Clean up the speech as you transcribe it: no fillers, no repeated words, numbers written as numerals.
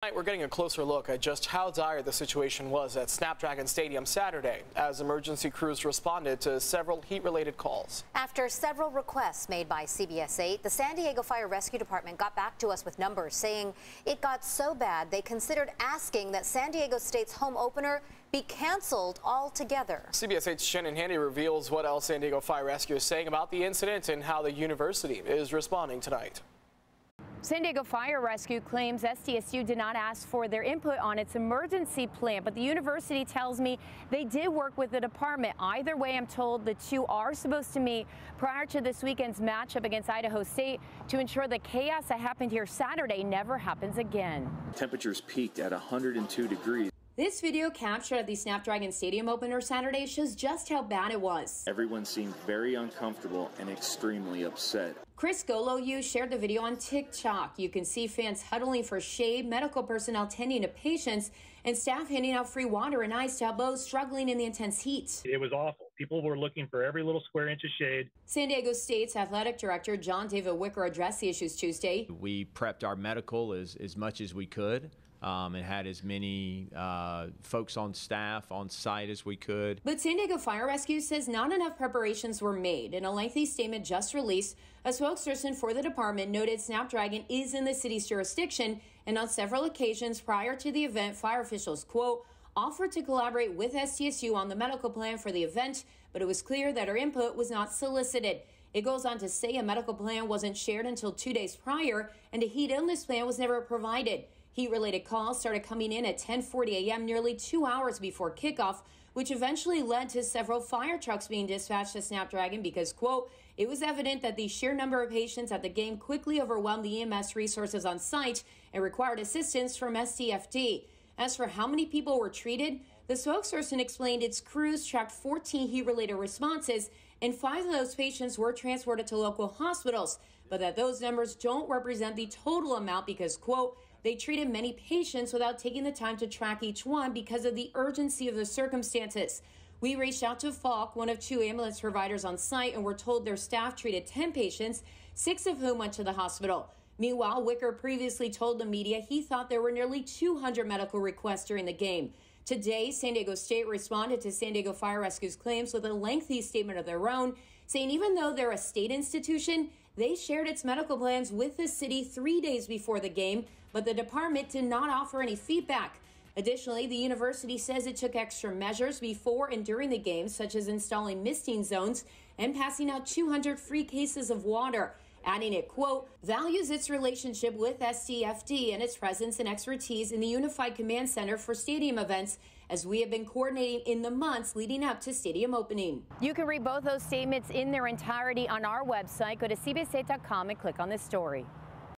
Tonight, we're getting a closer look at just how dire the situation was at Snapdragon Stadium Saturday as emergency crews responded to several heat-related calls. After several requests made by CBS 8, the San Diego Fire Rescue Department got back to us with numbers saying it got so bad they considered asking that San Diego State's home opener be canceled altogether. CBS 8's Shannon Handy reveals what else San Diego Fire Rescue is saying about the incident and how the university is responding tonight. San Diego Fire Rescue claims SDSU did not ask for their input on its emergency plan, but the university tells me they did work with the department. Either way, I'm told the two are supposed to meet prior to this weekend's matchup against Idaho State to ensure the chaos that happened here Saturday never happens again. Temperatures peaked at 102 degrees. This video captured at the Snapdragon Stadium opener Saturday shows just how bad it was. Everyone seemed very uncomfortable and extremely upset. Chris Goloyu shared the video on TikTok. You can see fans huddling for shade, medical personnel tending to patients, and staff handing out free water and ice to help those struggling in the intense heat. It was awful. People were looking for every little square inch of shade. San Diego State's athletic director John David Wicker addressed the issues Tuesday. We prepped our medical as much as we could. And had as many folks on staff on site as we could. But San Diego Fire Rescue says not enough preparations were made. In a lengthy statement just released, a spokesperson for the department noted Snapdragon is in the city's jurisdiction, and on several occasions prior to the event, fire officials, quote, offered to collaborate with SDSU on the medical plan for the event, but it was clear that our input was not solicited. It goes on to say a medical plan wasn't shared until 2 days prior, and a heat illness plan was never provided. Heat-related calls started coming in at 10:40 a.m., nearly 2 hours before kickoff, which eventually led to several fire trucks being dispatched to Snapdragon because, quote, it was evident that the sheer number of patients at the game quickly overwhelmed the EMS resources on site and required assistance from STFD. As for how many people were treated, the spokesperson explained its crews tracked 14 heat-related responses, and 5 of those patients were transported to local hospitals, but that those numbers don't represent the total amount because, quote, they treated many patients without taking the time to track each one because of the urgency of the circumstances. We reached out to Falk, one of 2 ambulance providers on site, and were told their staff treated 10 patients, 6 of whom went to the hospital. Meanwhile, Wicker previously told the media he thought there were nearly 200 medical requests during the game. Today, San Diego State responded to San Diego Fire Rescue's claims with a lengthy statement of their own, saying even though they're a state institution, they shared its medical plans with the city 3 days before the game, but the department did not offer any feedback. Additionally, the university says it took extra measures before and during the game, such as installing misting zones and passing out 200 free cases of water, adding it, quote, values its relationship with STFD and its presence and expertise in the Unified Command Center for stadium events, as we have been coordinating in the months leading up to stadium opening. You can read both those statements in their entirety on our website. Go to cbs8.com and click on this story.